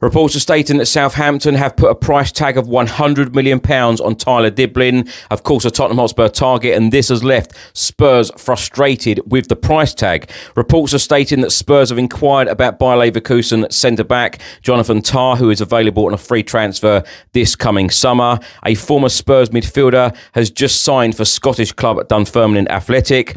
Reports are stating that Southampton have put a price tag of £100 million on Tyler Dibling, of course a Tottenham Hotspur target, and this has left Spurs frustrated with the price tag. Reports are stating that Spurs have inquired about Bayer Leverkusen centre-back Jonathan Tah, who is available on a free transfer this coming summer. A former Spurs midfielder has just signed for Scottish club Dunfermline Athletic.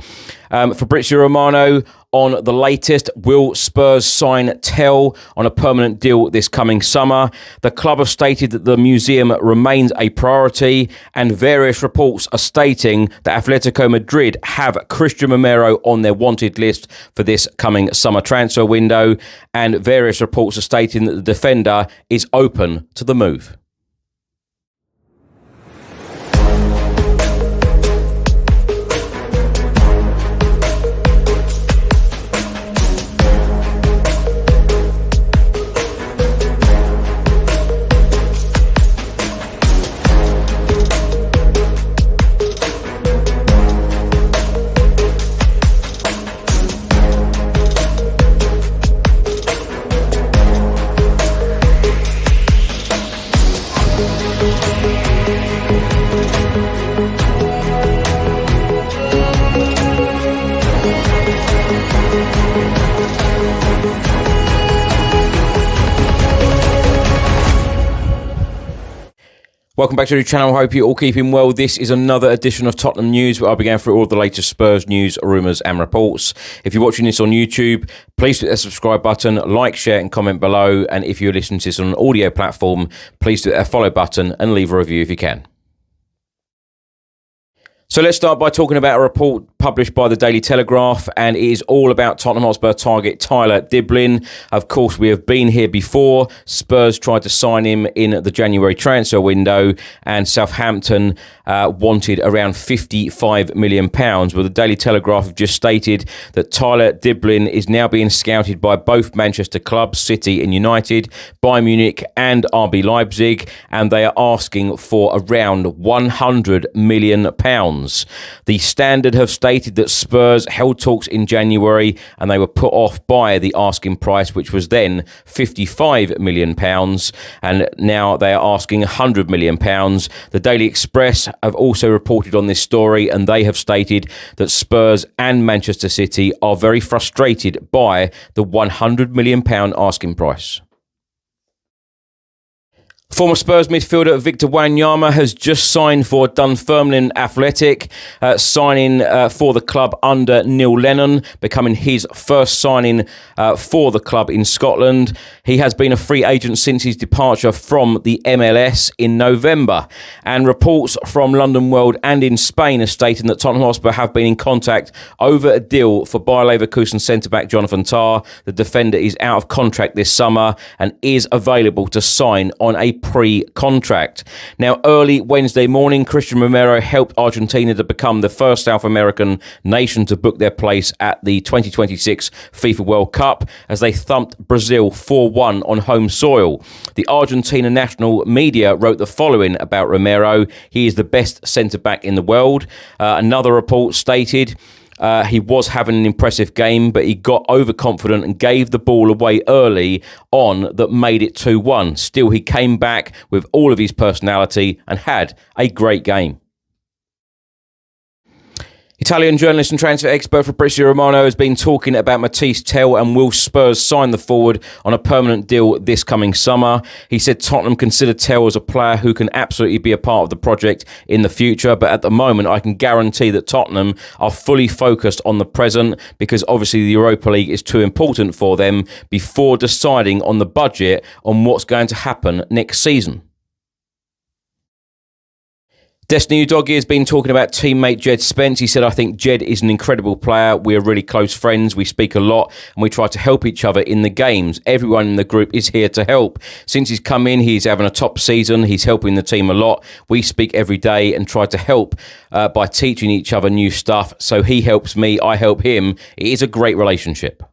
Fabrizio Romero on the latest. Will Spurs sign Tell on a permanent deal this coming summer? The club have stated that the museum remains a priority, and various reports are stating that Atletico Madrid have Christian Romero on their wanted list for this coming summer transfer window, and various reports are stating that the defender is open to the move. Welcome back to the channel. Hope you're all keeping well. This is another edition of Tottenham News, where I'll be going through all the latest Spurs news, rumours and reports. If you're watching this on YouTube, please hit the subscribe button, like, share and comment below. And if you're listening to this on an audio platform, please do that follow button and leave a review if you can. So let's start by talking about a report published by the Daily Telegraph, and it is all about Tottenham Hotspur target Tyler Dibling. Of course, we have been here before. Spurs tried to sign him in the January transfer window, and Southampton wanted around £55 million. Well, the Daily Telegraph have just stated that Tyler Dibling is now being scouted by both Manchester clubs, City and United, Bayern Munich and RB Leipzig, and they are asking for around £100 million. The Standard have stated that Spurs held talks in January and they were put off by the asking price, which was then £55 million, and now they are asking £100 million. The Daily Express have also reported on this story, and they have stated that Spurs and Manchester City are very frustrated by the £100 million asking price. Former Spurs midfielder Victor Wanyama has just signed for Dunfermline Athletic, signing for the club under Neil Lennon, becoming his first signing for the club in Scotland. He has been a free agent since his departure from the MLS in November. And reports from London World and in Spain are stating that Tottenham Hotspur have been in contact over a deal for Bayer Leverkusen centre-back Jonathan Tah. The defender is out of contract this summer and is available to sign on a pre-contract. Now, early Wednesday morning, Christian Romero helped Argentina to become the first South American nation to book their place at the 2026 FIFA World Cup as they thumped Brazil 4-1 on home soil. The Argentina national media wrote the following about Romero: he is the best centre-back in the world. Another report stated he was having an impressive game, but he got overconfident and gave the ball away early on that made it 2-1. Still, he came back with all of his personality and had a great game. Italian journalist and transfer expert Fabrizio Romero has been talking about Matisse Tell and will Spurs sign the forward on a permanent deal this coming summer. He said Tottenham consider Tell as a player who can absolutely be a part of the project in the future, but at the moment I can guarantee that Tottenham are fully focused on the present because obviously the Europa League is too important for them before deciding on the budget on what's going to happen next season. Destiny Udogie has been talking about teammate Jed Spence. He said, I think Jed is an incredible player. We are really close friends. We speak a lot and we try to help each other in the games. Everyone in the group is here to help. Since he's come in, he's having a top season. He's helping the team a lot. We speak every day and try to help by teaching each other new stuff. So he helps me, I help him. It is a great relationship.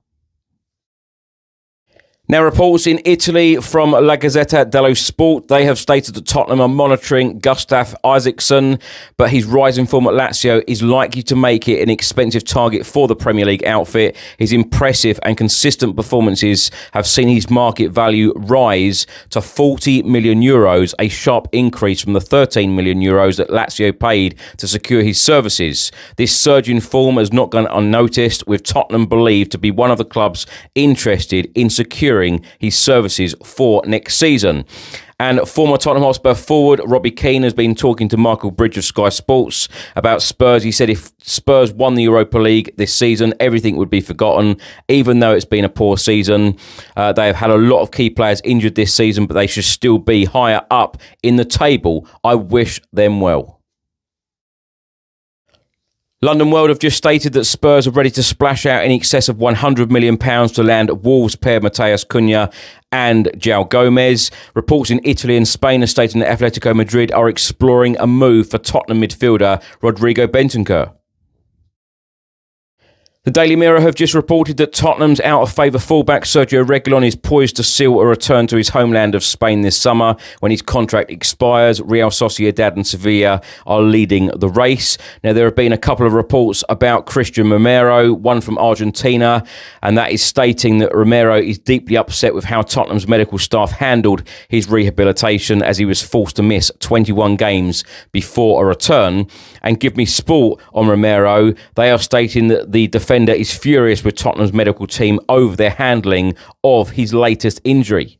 Now, reports in Italy from La Gazzetta dello Sport, they have stated that Tottenham are monitoring Gustav Isaacson, but his rising form at Lazio is likely to make it an expensive target for the Premier League outfit. His impressive and consistent performances have seen his market value rise to €40 million, a sharp increase from the €13 million that Lazio paid to secure his services. This surge in form has not gone unnoticed, with Tottenham believed to be one of the clubs interested in securing his services for next season. And former Tottenham Hotspur forward Robbie Keane has been talking to Michael Bridge of Sky Sports about Spurs. He said if Spurs won the Europa League this season, everything would be forgotten, even though it's been a poor season. They have had a lot of key players injured this season, but they should still be higher up in the table. I wish them well. London World have just stated that Spurs are ready to splash out in excess of £100 million to land Wolves pair Matheus Cunha and João Gomez. Reports in Italy and Spain are stating that Atletico Madrid are exploring a move for Tottenham midfielder Rodrigo Bentancur. The Daily Mirror have just reported that Tottenham's out-of-favour fullback Sergio Reguilón is poised to seal a return to his homeland of Spain this summer when his contract expires. Real Sociedad and Sevilla are leading the race. Now, there have been a couple of reports about Christian Romero, one from Argentina, and that is stating that Romero is deeply upset with how Tottenham's medical staff handled his rehabilitation as he was forced to miss 21 games before a return. And Give Me Sport on Romero, they are stating that the defender is furious with Tottenham's medical team over their handling of his latest injury.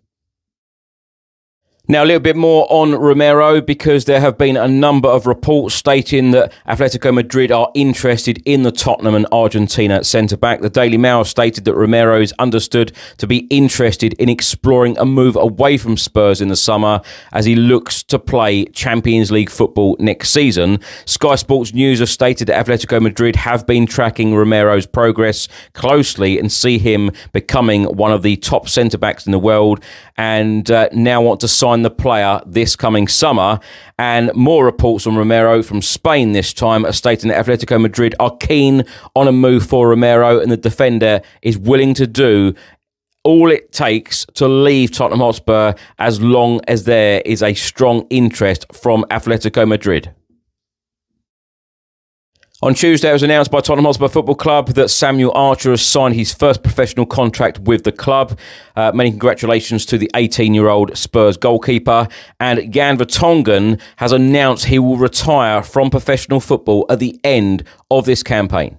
Now, a little bit more on Romero, because there have been a number of reports stating that Atletico Madrid are interested in the Tottenham and Argentina centre-back. The Daily Mail stated that Romero is understood to be interested in exploring a move away from Spurs in the summer as he looks to play Champions League football next season. Sky Sports News have stated that Atletico Madrid have been tracking Romero's progress closely and see him becoming one of the top centre-backs in the world, and now want to sign the player this coming summer. And more reports on Romero from Spain this time are stating that Atletico Madrid are keen on a move for Romero, and the defender is willing to do all it takes to leave Tottenham Hotspur as long as there is a strong interest from Atletico Madrid. On Tuesday, it was announced by Tottenham Hotspur Football Club that Samuel Archer has signed his first professional contract with the club. Many congratulations to the 18-year-old Spurs goalkeeper. And Jan Vertonghen has announced he will retire from professional football at the end of this campaign.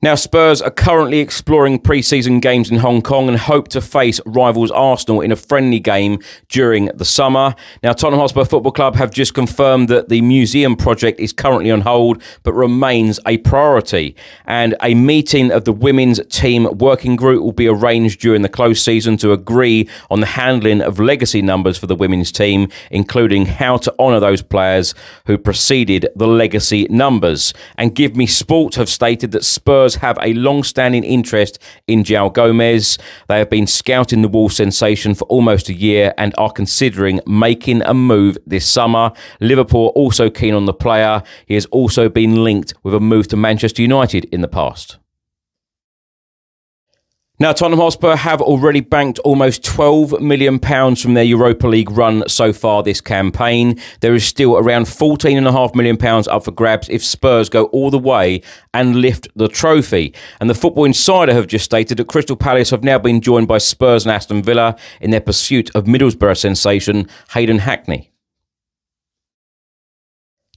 Now, Spurs are currently exploring pre-season games in Hong Kong and hope to face rivals Arsenal in a friendly game during the summer. Now, Tottenham Hotspur Football Club have just confirmed that the museum project is currently on hold but remains a priority. And a meeting of the women's team working group will be arranged during the close season to agree on the handling of legacy numbers for the women's team, including how to honour those players who preceded the legacy numbers. And Give Me Sport have stated that Spurs have a long-standing interest in João Gomez. They have been scouting the Wolves sensation for almost a year and are considering making a move this summer. Liverpool are also keen on the player. He has also been linked with a move to Manchester United in the past. Now, Tottenham Hotspur have already banked almost £12 million from their Europa League run so far this campaign. There is still around £14.5 million up for grabs if Spurs go all the way and lift the trophy. And the Football Insider have just stated that Crystal Palace have now been joined by Spurs and Aston Villa in their pursuit of Middlesbrough sensation Hayden Hackney.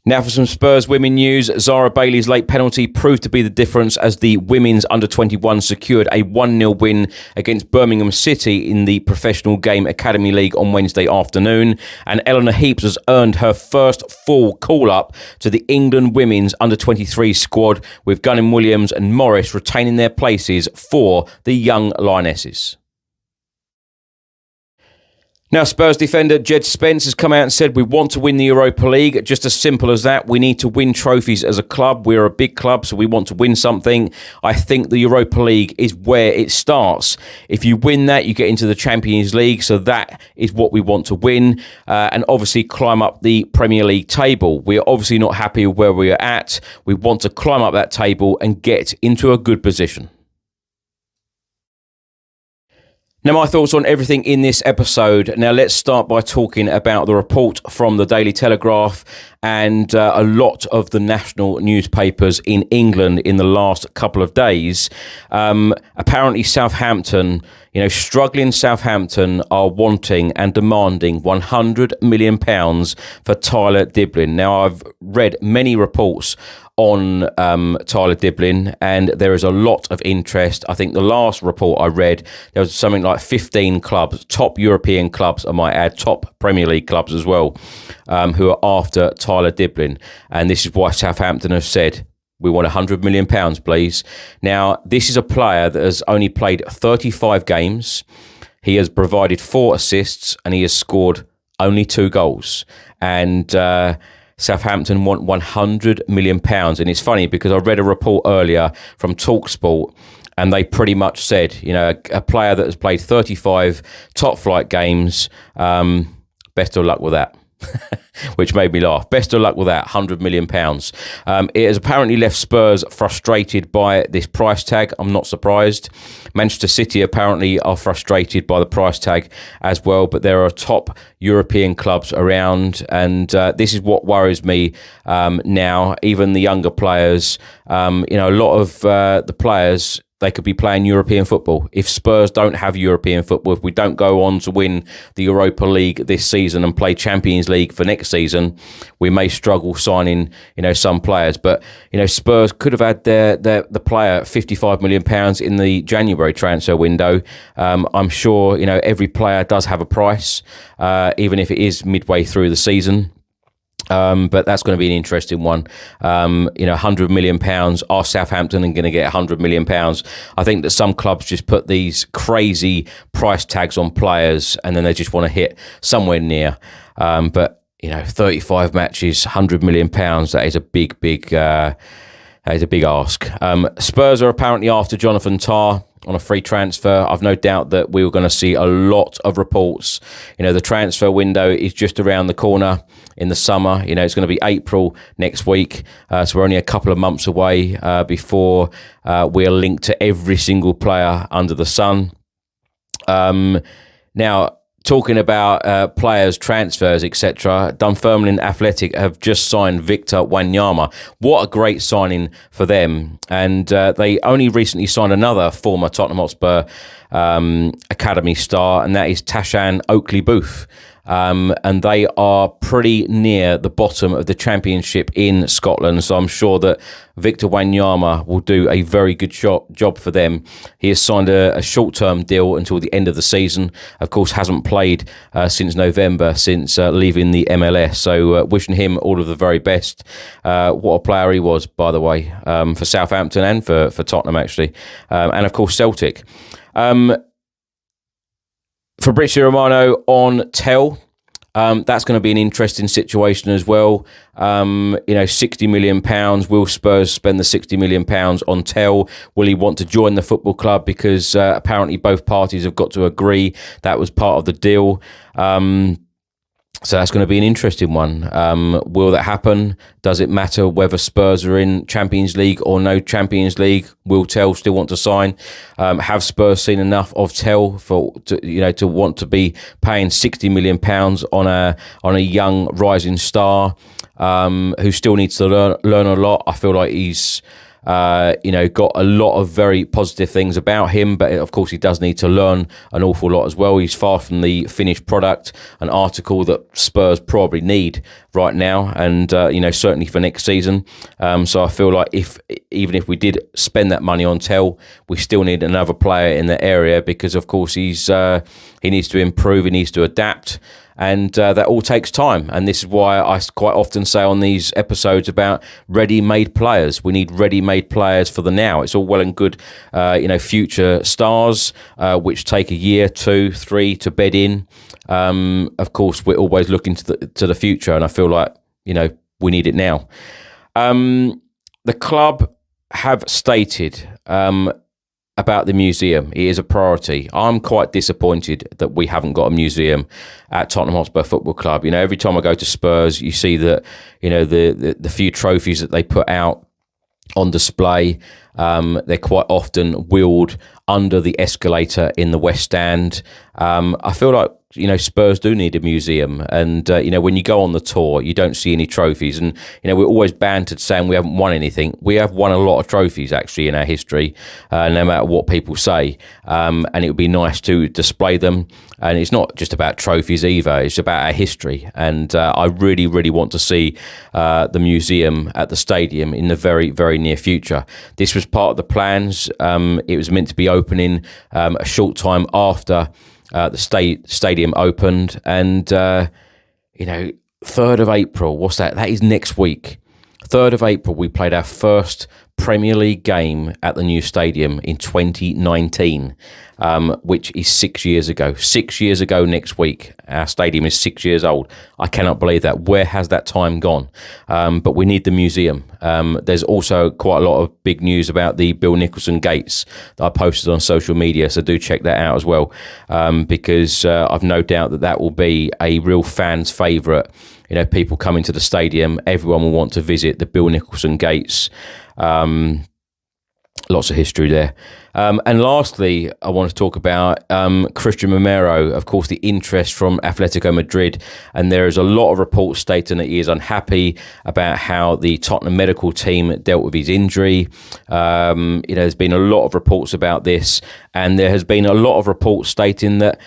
Now for some Spurs women news. Zara Bailey's late penalty proved to be the difference as the women's under-21 secured a 1-0 win against Birmingham City in the Professional Game Academy League on Wednesday afternoon. And Eleanor Heaps has earned her first full call-up to the England women's under-23 squad, with Gunnan Williams and Morris retaining their places for the young Lionesses. Now, Spurs defender Jed Spence has come out and said, we want to win the Europa League. Just as simple as that. We need to win trophies as a club. We're a big club, so we want to win something. I think the Europa League is where it starts. If you win that, you get into the Champions League. So that is what we want to win. And obviously climb up the Premier League table. We're obviously not happy with where we are at. We want to climb up that table and get into a good position. Now, my thoughts on everything in this episode. Now, let's start by talking about the report from the Daily Telegraph and a lot of the national newspapers in England in the last couple of days. Apparently, Southampton, struggling Southampton are wanting and demanding £100 million for Tyler Dibling. Now, I've read many reports on Tyler Dibling, and there is a lot of interest. I think the last report I read, there was something like 15 clubs, top European clubs, I might add, top Premier League clubs as well, who are after Tyler Dibling. And this is why Southampton have said, we want £100 million, please. Now, this is a player that has only played 35 games. He has provided 4 assists, and he has scored only 2 goals. And Southampton want £100 million. And it's funny because I read a report earlier from TalkSport, and they pretty much said, a player that has played 35 top flight games, best of luck with that. Which made me laugh. Best of luck with that, £100 million. It has apparently left Spurs frustrated by this price tag. I'm not surprised. Manchester City apparently are frustrated by the price tag as well, but there are top European clubs around, and this is what worries me now. Even the younger players, a lot of the players, they could be playing European football. If Spurs don't have European football, if we don't go on to win the Europa League this season and play Champions League for next season, we may struggle signing, some players. But, Spurs could have had the player £55 million in the January transfer window. I'm sure, every player does have a price, even if it is midway through the season. But that's going to be an interesting one. £100 million. Are Southampton going to get £100 million? I think that some clubs just put these crazy price tags on players, and then they just want to hit somewhere near. But 35 matches, £100 million. That is a big ask. Spurs are apparently after Jonathan Tah on a free transfer. I've no doubt that we were going to see a lot of reports. The transfer window is just around the corner in the summer. It's going to be April next week. So we're only a couple of months away before we are linked to every single player under the sun. Now, talking about players, transfers, etc., Dunfermline Athletic have just signed Victor Wanyama. What a great signing for them. And they only recently signed another former Tottenham Hotspur academy star, and that is Tashan Oakley-Booth. And they are pretty near the bottom of the championship in Scotland. So I'm sure that Victor Wanyama will do a very good job for them. He has signed a short-term deal until the end of the season. Of course, hasn't played since November, since leaving the MLS. So wishing him all of the very best. What a player he was, by the way, for Southampton and for Tottenham, actually. And, of course, Celtic. Fabrizio Romano on Tell. That's going to be an interesting situation as well. £60 million. Will Spurs spend the £60 million on Tell? Will he want to join the football club? Because apparently both parties have got to agree that was part of the deal. So that's going to be an interesting one. Will that happen? Does it matter whether Spurs are in Champions League or no Champions League? Will Tell still want to sign? Have Spurs seen enough of Tell to want to be paying £60 million on a young rising star who still needs to learn a lot? I feel like he's got a lot of very positive things about him, but of course he does need to learn an awful lot as well. He's far from the finished product, an article that Spurs probably need right now, and certainly for next season. So I feel like even if we did spend that money on Tell, we still need another player in that area, because of course he needs to improve, he needs to adapt. And that all takes time. And this is why I quite often say on these episodes about ready-made players. We need ready-made players for the now. It's all well and good, future stars, which take a year, 2, 3 to bed in. Of course, we're always looking to the future. And I feel like, we need it now. The club have stated about the museum. It is a priority. I'm quite disappointed that we haven't got a museum at Tottenham Hotspur Football Club. Every time I go to Spurs, you see that, the few trophies that they put out, on display. They're quite often wheeled under the escalator in the West Stand. I feel like, Spurs do need a museum. And, when you go on the tour, you don't see any trophies. And, we're always bantered saying we haven't won anything. We have won a lot of trophies, actually, in our history, no matter what people say. And it would be nice to display them. And it's not just about trophies either. It's about our history. And I really, really want to see the museum at the stadium in the very, very near future. This was part of the plans. It was meant to be opening a short time after the stadium opened, and 3rd of April, what's that? That is next week. 3rd of April, we played our first Premier League game at the new stadium in 2019, which is 6 years ago. 6 years ago next week. Our stadium is 6 years old. I cannot believe that. Where has that time gone? But we need the museum. There's also quite a lot of big news about the Bill Nicholson gates that I posted on social media, so do check that out as well, because I've no doubt that will be a real fan's favourite. People coming to the stadium, everyone will want to visit the Bill Nicholson gates. Lots of history there. And lastly, I want to talk about Christian Romero, of course, the interest from Atletico Madrid. And there is a lot of reports stating that he is unhappy about how the Tottenham medical team dealt with his injury. There's been a lot of reports about this, and there has been a lot of reports stating that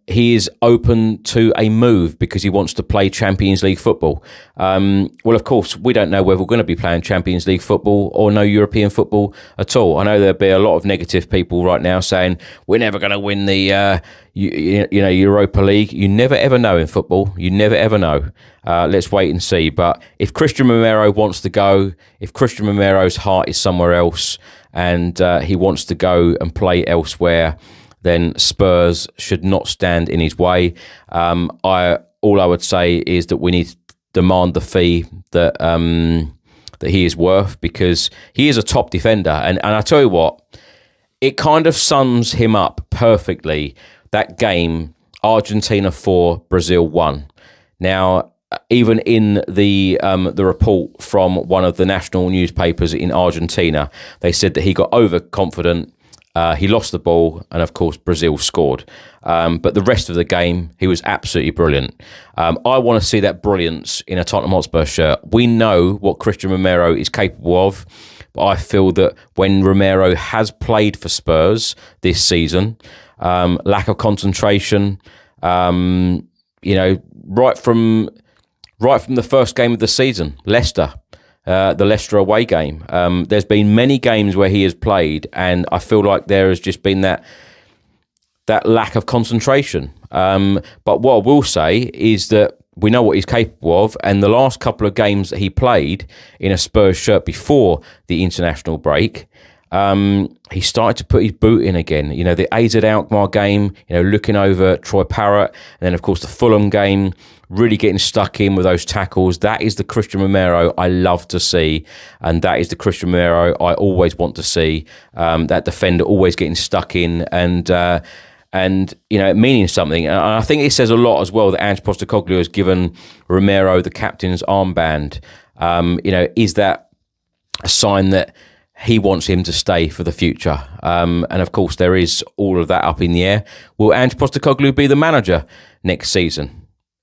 he is open to a move because he wants to play Champions League football. Well, of course, we don't know whether we're going to be playing Champions League football or no European football at all. I know there'll be a lot of negative people right now saying we're never going to win the Europa League. You never ever know in football. You never ever know. Let's wait and see. But if Christian Romero wants to go, if Christian Romero's heart is somewhere else and he wants to go and play elsewhere, then Spurs should not stand in his way. All I would say is that we need to demand the fee that he is worth, because he is a top defender. And I tell you what, it kind of sums him up perfectly. That game, Argentina 4, Brazil 1. Now, even in the report from one of the national newspapers in Argentina, they said that he got overconfident. He lost the ball, and of course Brazil scored. But the rest of the game, he was absolutely brilliant. I want to see that brilliance in a Tottenham Hotspur shirt. We know what Christian Romero is capable of, but I feel that when Romero has played for Spurs this season, lack of concentration, right from the first game of the season, Leicester. The Leicester away game. There's been many games where he has played, and I feel like there has just been that lack of concentration. But what I will say is that we know what he's capable of, and the last couple of games that he played in a Spurs shirt before the international break, he started to put his boot in again. The AZ Alkmaar game, looking over Troy Parrott, and then of course the Fulham game, really getting stuck in with those tackles. That is the Christian Romero I love to see, and that is the Christian Romero I always want to see. That defender always getting stuck in and meaning something. And I think it says a lot as well that Ange Postecoglou has given Romero the captain's armband. Is that a sign that he wants him to stay for the future? And of course, there is all of that up in the air. Will Ange Postecoglou be the manager next season?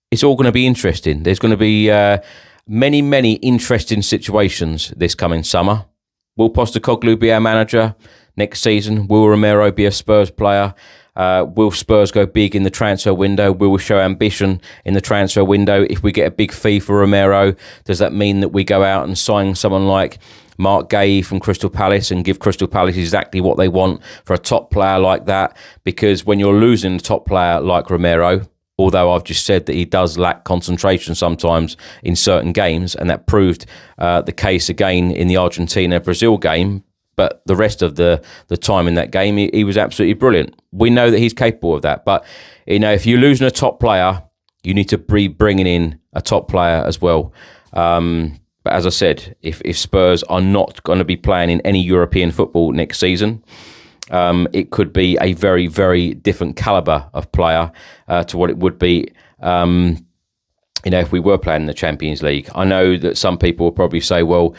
It's all going to be interesting. There's going to be many, many interesting situations this coming summer. Will Postecoglou be our manager next season? Will Romero be a Spurs player? Will Spurs go big in the transfer window? Will we show ambition in the transfer window? If we get a big fee for Romero, does that mean that we go out and sign someone like Mark Gay from Crystal Palace and give Crystal Palace exactly what they want for a top player like that? Because when you're losing a top player like Romero, although I've just said that he does lack concentration sometimes in certain games, and that proved the case again in the Argentina-Brazil game, but the rest of the time in that game, he was absolutely brilliant. We know that he's capable of that. But, if you're losing a top player, you need to be bringing in a top player as well. But as I said, if Spurs are not going to be playing in any European football next season, it could be a very, very different calibre of player to what it would be, if we were playing in the Champions League. I know that some people will probably say, well,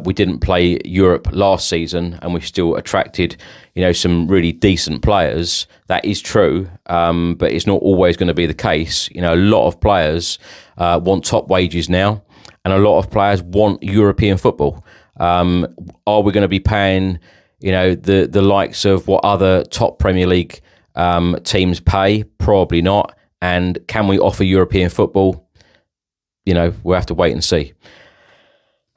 we didn't play Europe last season and we still attracted, some really decent players. That is true, but it's not always going to be the case. A lot of players want top wages now, and a lot of players want European football. Are we going to be paying, the likes of what other top Premier League teams pay? Probably not. And can we offer European football? We'll have to wait and see.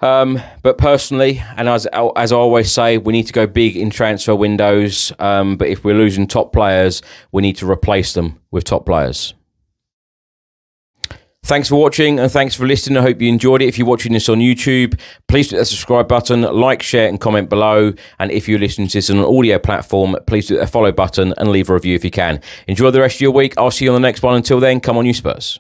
But personally, and as I always say, we need to go big in transfer windows. But if we're losing top players, we need to replace them with top players. Thanks for watching and thanks for listening. I hope you enjoyed it. If you're watching this on YouTube, please hit the subscribe button, like, share and comment below. And if you're listening to this on an audio platform, please do the follow button and leave a review if you can. Enjoy the rest of your week. I'll see you on the next one. Until then, come on you Spurs.